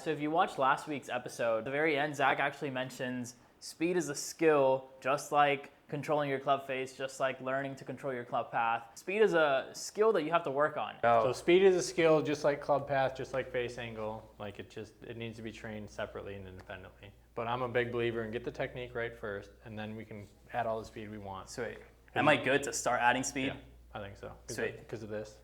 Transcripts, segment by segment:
So if you watched last week's episode, at the very end, Zach actually mentions speed is a skill, just like controlling your club face, just like learning to control your club path. Speed is a skill that you have to work on. So speed is a skill, just like club path, just like face angle. Like it needs to be trained separately and independently. But I'm a big believer in get the technique right first, and then we can add all the speed we want. Sweet. Am I good to start adding speed? Yeah, I think so. Sweet. Because of this.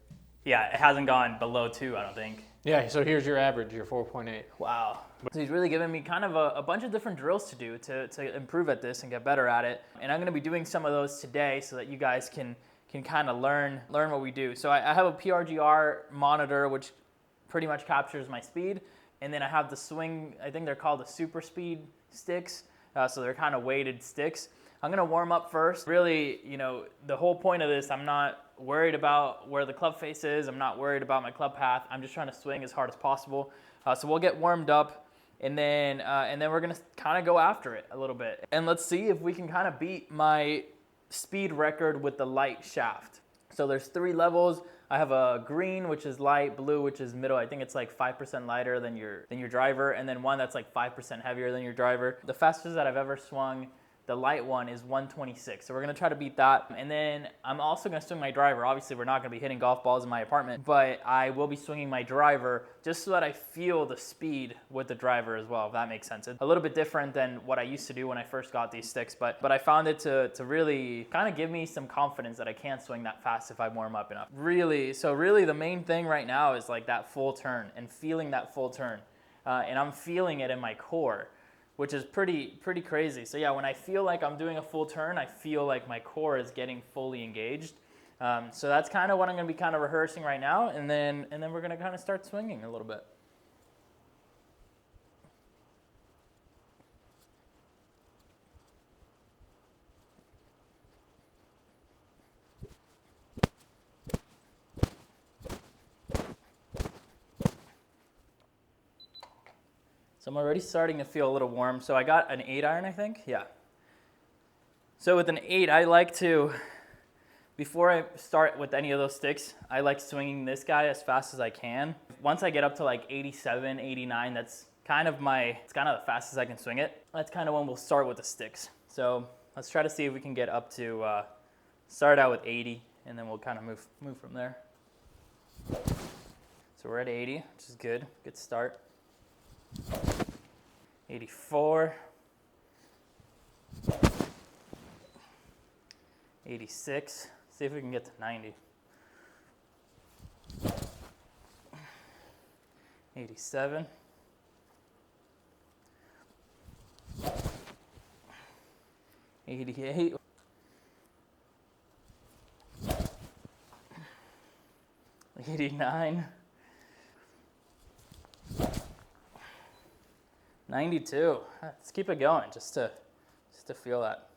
Yeah, it hasn't gone below 2, I don't think. Yeah, so here's your average, your 4.8. Wow. So he's really giving me kind of a bunch of different drills to do to improve at this and get better at it. And I'm going to be doing some of those today so that you guys can kind of learn what we do. So I have a PRGR monitor, which pretty much captures my speed. And then I have the swing, I think they're called the super speed sticks. So they're kind of weighted sticks. I'm going to warm up first. Really, the whole point of this, I'm not worried about where the club face is. I'm not worried about my club path. I'm just trying to swing as hard as possible. So we'll get warmed up, and then we're going to kind of go after it a little bit. And let's see if we can kind of beat my speed record with the light shaft. So there's 3 levels. I have a green, which is light, blue, which is middle. I think it's like 5% lighter than your driver, and then one that's like 5% heavier than your driver. The fastest that I've ever swung, the light one, is 126. So we're gonna try to beat that. And then I'm also gonna swing my driver. Obviously, we're not gonna be hitting golf balls in my apartment, but I will be swinging my driver just so that I feel the speed with the driver as well, if that makes sense. It's a little bit different than what I used to do when I first got these sticks, but I found it to really kind of give me some confidence that I can swing that fast if I warm up enough. Really the main thing right now is like that full turn and feeling that full turn. And I'm feeling it in my core, which is pretty crazy. So yeah, when I feel like I'm doing a full turn, I feel like my core is getting fully engaged. So that's kind of what I'm gonna be kind of rehearsing right now, and then we're gonna kind of start swinging a little bit. So I'm already starting to feel a little warm. So I got an 8-iron, I think. Yeah. So with an 8, I like to, before I start with any of those sticks, I like swinging this guy as fast as I can. Once I get up to like 87, 89, it's kind of the fastest I can swing it. That's kind of when we'll start with the sticks. So let's try to see if we can get up to, start out with 80, and then we'll kind of move from there. So we're at 80, which is good. Good start. 84, 86, see if we can get to 90, 87, 88, 89, 92. Let's keep it going just to feel that.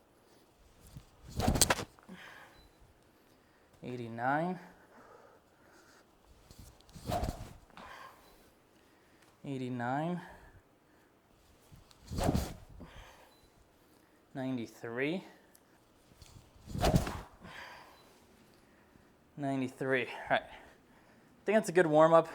89. 89. 93. 93. All right. I think that's a good warm up.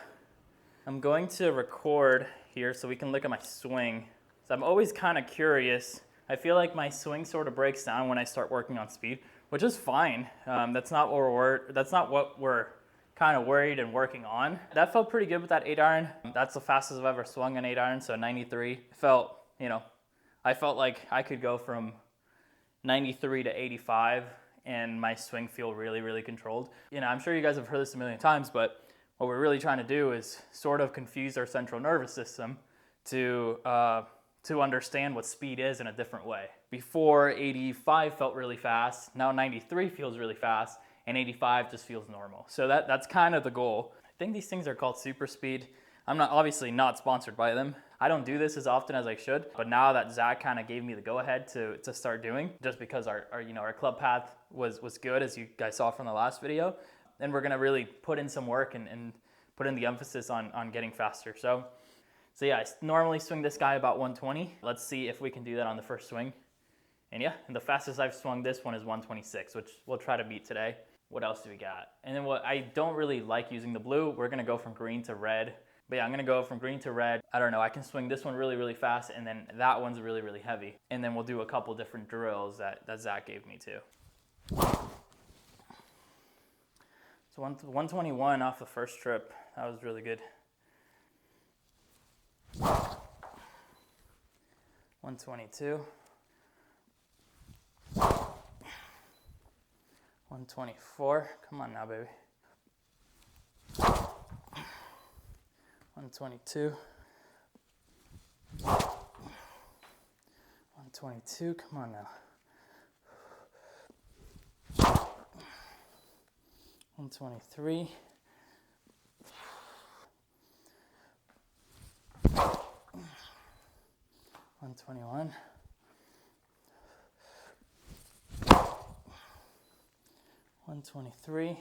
I'm going to record here so we can look at my swing. So I'm always kind of curious. I feel like my swing sort of breaks down when I start working on speed, which is fine. That's not what we're kind of worried and working on. That felt pretty good with that 8-iron. That's the fastest I've ever swung an 8-iron, so 93. I felt like I could go from 93 to 85 and my swing feel really, really controlled. I'm sure you guys have heard this a million times, but what we're really trying to do is sort of confuse our central nervous system to understand what speed is in a different way. Before, 85 felt really fast. Now 93 feels really fast, and 85 just feels normal. So that's kind of the goal. I think these things are called super speed. I'm obviously not sponsored by them. I don't do this as often as I should, but now that Zach kind of gave me the go-ahead to start doing, just because our club path was good, as you guys saw from the last video, and we're gonna really put in some work and put in the emphasis on getting faster. So yeah, I normally swing this guy about 120. Let's see if we can do that on the first swing. And the fastest I've swung this one is 126, which we'll try to beat today. What else do we got? And then what I don't really like using the blue, we're gonna go from green to red. But yeah, I'm gonna go from green to red. I don't know, I can swing this one really, really fast, and then that one's really, really heavy. And then we'll do a couple different drills that Zach gave me too. So 121 off the first trip. That was really good. 122. 124. Come on now, baby. 122. 122. Come on now. 123. 121. 123.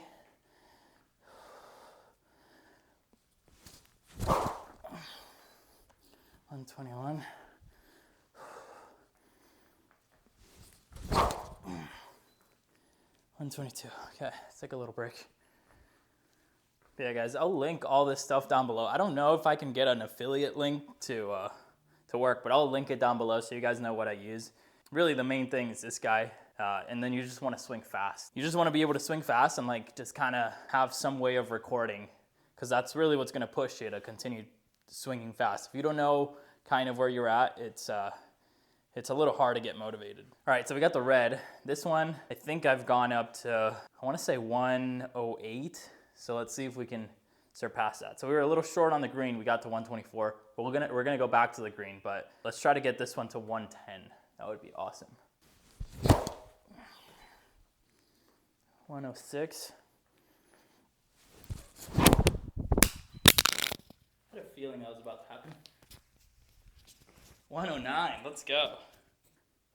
121. 122. Okay, let's take a little break. But yeah, guys, I'll link all this stuff down below. I don't know if I can get an affiliate link to work, but I'll link it down below so you guys know what I use. Really, the main thing is this guy, and then you just want to swing fast. You just want to be able to swing fast and like just kind of have some way of recording, because that's really what's going to push you to continue swinging fast. If you don't know kind of where you're at, it's a little hard to get motivated. All right, so we got the red. This one, I think I've gone up to, I want to say 108. So let's see if we can surpass that. So we were a little short on the green. We got to 124. But we're gonna go back to the green, but let's try to get this one to 110. That would be awesome. 106. I had a feeling that was about to happen. 109, let's go.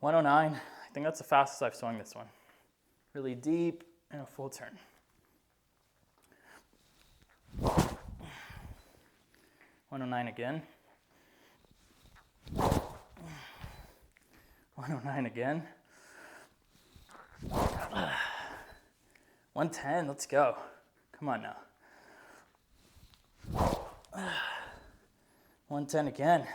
109, I think that's the fastest I've swung this one. Really deep and a full turn. 109 again. 109 again. 110, let's go. Come on now. 110 again.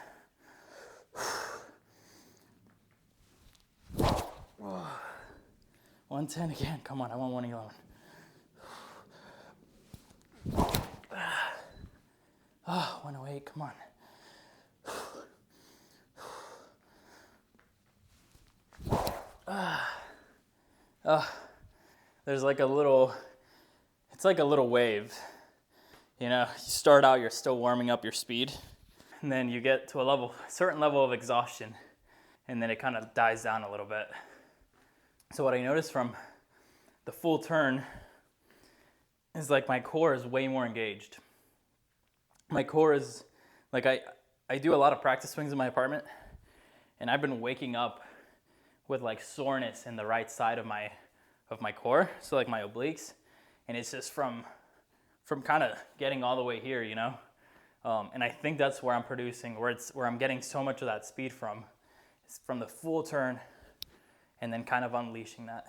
110 again. Come on, I want 111. Oh, 108, come on. There's like a little, it's like a little wave. You know, you start out, you're still warming up your speed, and then you get to a certain level of exhaustion, and then it kind of dies down a little bit. So what I noticed from the full turn is like my core is way more engaged. My core is, like I do a lot of practice swings in my apartment, and I've been waking up with like soreness in the right side of my core, so like my obliques, and it's just from kind of getting all the way here, you know? And I think that's where I'm producing, where I'm getting so much of that speed from. It's from the full turn and then kind of unleashing that.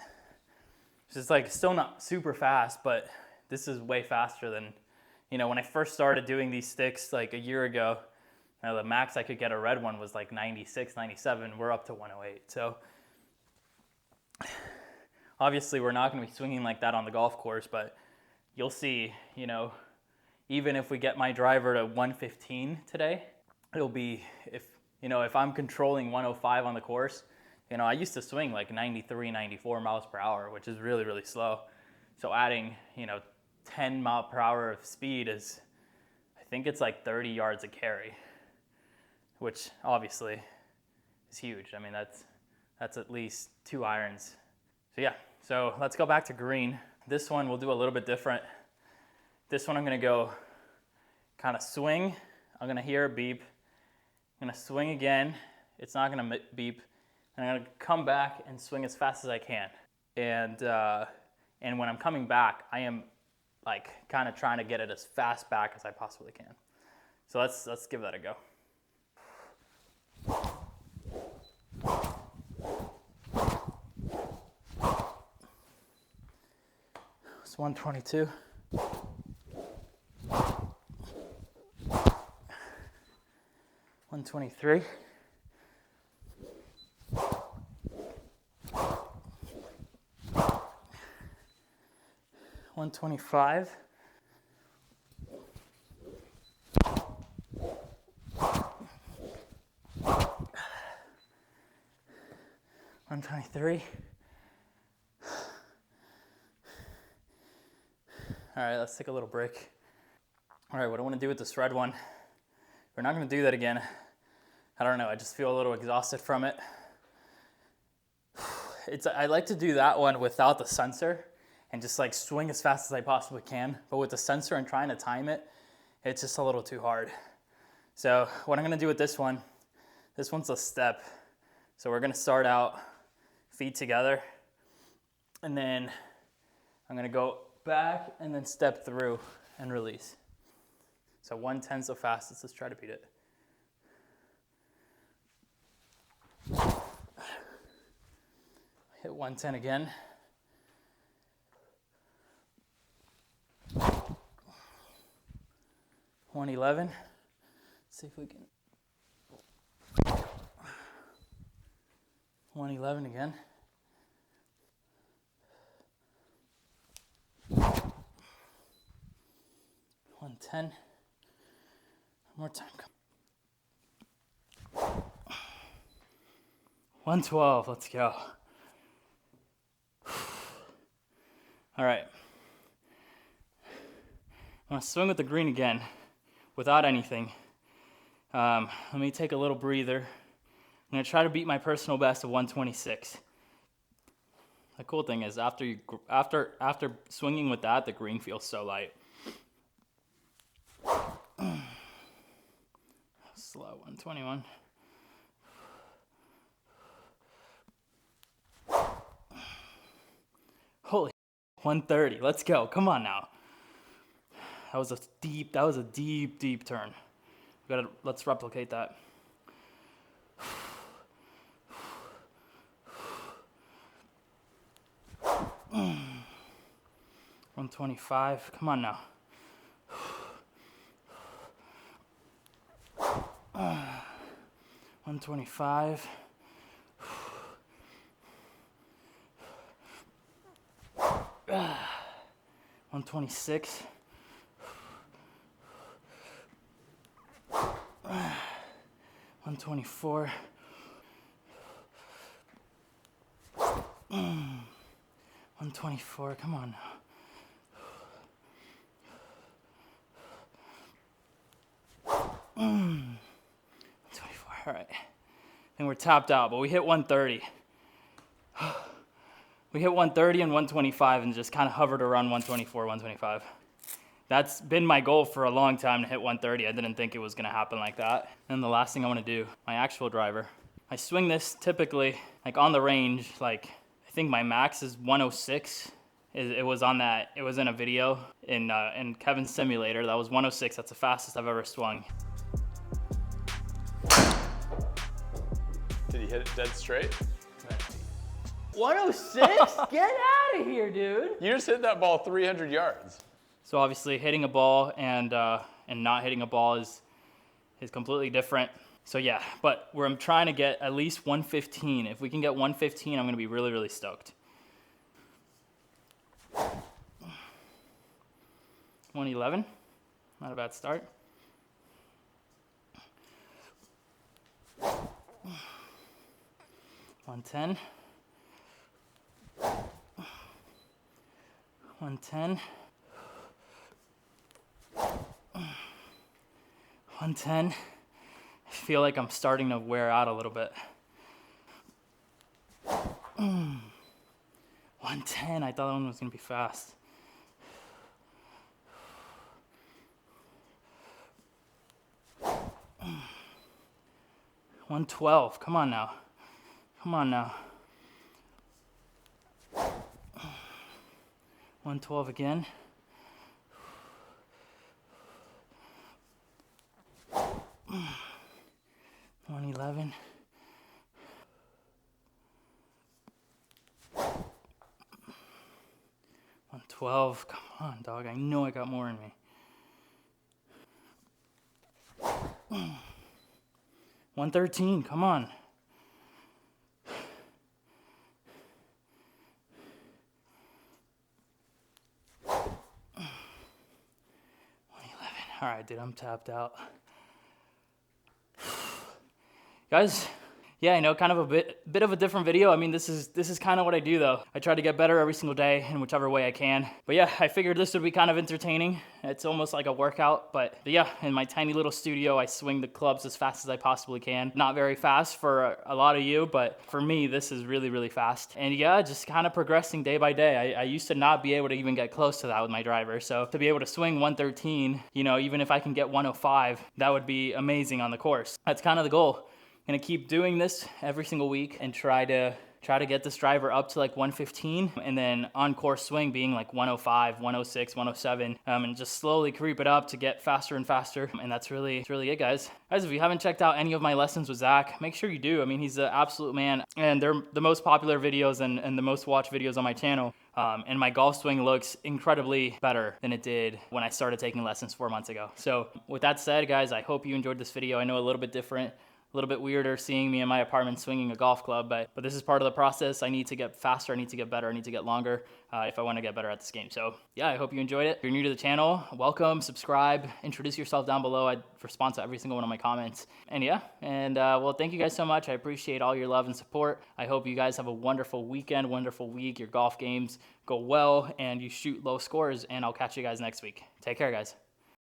It's just like still not super fast, but this is way faster than, you know, when I first started doing these sticks like a year ago, you know, the max I could get a red one was like 96, 97. We're up to 108. So obviously we're not going to be swinging like that on the golf course, but you'll see, you know, even if we get my driver to 115 today, it'll be, if I'm controlling 105 on the course, you know, I used to swing like 93, 94 miles per hour, which is really, really slow. So adding, 10 mile per hour of speed is, I think it's like 30 yards a carry, which obviously is huge. I mean, that's at least 2 irons. So yeah, so let's go back to green. This one we'll do a little bit different. This one I'm gonna go kind of swing. I'm gonna hear a beep. I'm gonna swing again. It's not gonna beep. And I'm gonna come back and swing as fast as I can. And when I'm coming back, I am like kind of trying to get it as fast back as I possibly can. So let's give that a go. It's 122. 123. 125. 123. All right, let's take a little break. All right, what I want to do with this red one, we're not going to do that again. I don't know, I just feel a little exhausted from it. I like to do that one without the sensor and just like swing as fast as I possibly can. But with the sensor and trying to time it, it's just a little too hard. So what I'm gonna do with this one's a step. So we're gonna start out feet together, and then I'm gonna go back and then step through and release. So 110 so fast, let's just try to beat it. Hit 110 again. $111. See if we can. 111 again. $110. One more time. 112. Let's go. All right. I'm gonna swing with the green again without anything. Let me take a little breather. I'm gonna try to beat my personal best of 126. The cool thing is after swinging with that, the green feels so light. Slow 121. Holy 130. Let's go. Come on now. That was a deep turn. Let's replicate that. 125. Come on now. 125. 126. 124. 124. Come on now. 124. All right. I think we're tapped out, but we hit 130. We hit 130 and 125 and just kind of hovered around 124, 125. That's been my goal for a long time, to hit 130. I didn't think it was gonna happen like that. And the last thing I wanna do, my actual driver. I swing this typically, like on the range, like I think my max is 106. It was in a video in Kevin's simulator. That was 106, that's the fastest I've ever swung. Did he hit it dead straight? 106? Get out of here, dude. You just hit that ball 300 yards. So obviously hitting a ball and not hitting a ball is completely different. So yeah, but I'm trying to get at least 115. If we can get 115, I'm gonna be really, really stoked. 111, not a bad start. 110. 110. 110. I feel like I'm starting to wear out a little bit. 110. I thought that one was going to be fast. 112. Come on now. Come on now. 112 again. 111. 112. Come on, dog. I know I got more in me. 113, come on. 111. All right, dude, I'm tapped out. Guys, yeah, I know, kind of a bit of a different video. I mean, this is kind of what I do though. I try to get better every single day in whichever way I can. But yeah, I figured this would be kind of entertaining. It's almost like a workout, but yeah, in my tiny little studio, I swing the clubs as fast as I possibly can. Not very fast for a lot of you, but for me, this is really, really fast. And yeah, just kind of progressing day by day. I used to not be able to even get close to that with my driver. So to be able to swing 113, you know, even if I can get 105, that would be amazing on the course. That's kind of the goal. Gonna keep doing this every single week and try to get this driver up to like 115, and then on course swing being like 105, 106, 107, and just slowly creep it up to get faster and faster. And that's really it, guys. Guys, if you haven't checked out any of my lessons with Zach, make sure you do. I mean, he's an absolute man, and they're the most popular videos and the most watched videos on my channel. And my golf swing looks incredibly better than it did when I started taking lessons 4 months ago. So with that said, guys, I hope you enjoyed this video. I know a little bit different, a little bit weirder seeing me in my apartment swinging a golf club, but this is part of the process. I need to get faster, I need to get better, I need to get longer if I want to get better at this game. So yeah, I hope you enjoyed it. If you're new to the channel, welcome, subscribe, introduce yourself down below. I respond to every single one of my comments. And yeah, well, thank you guys so much. I appreciate all your love and support. I hope you guys have a wonderful weekend, wonderful week. Your golf games go well and you shoot low scores, and I'll catch you guys next week. Take care, guys.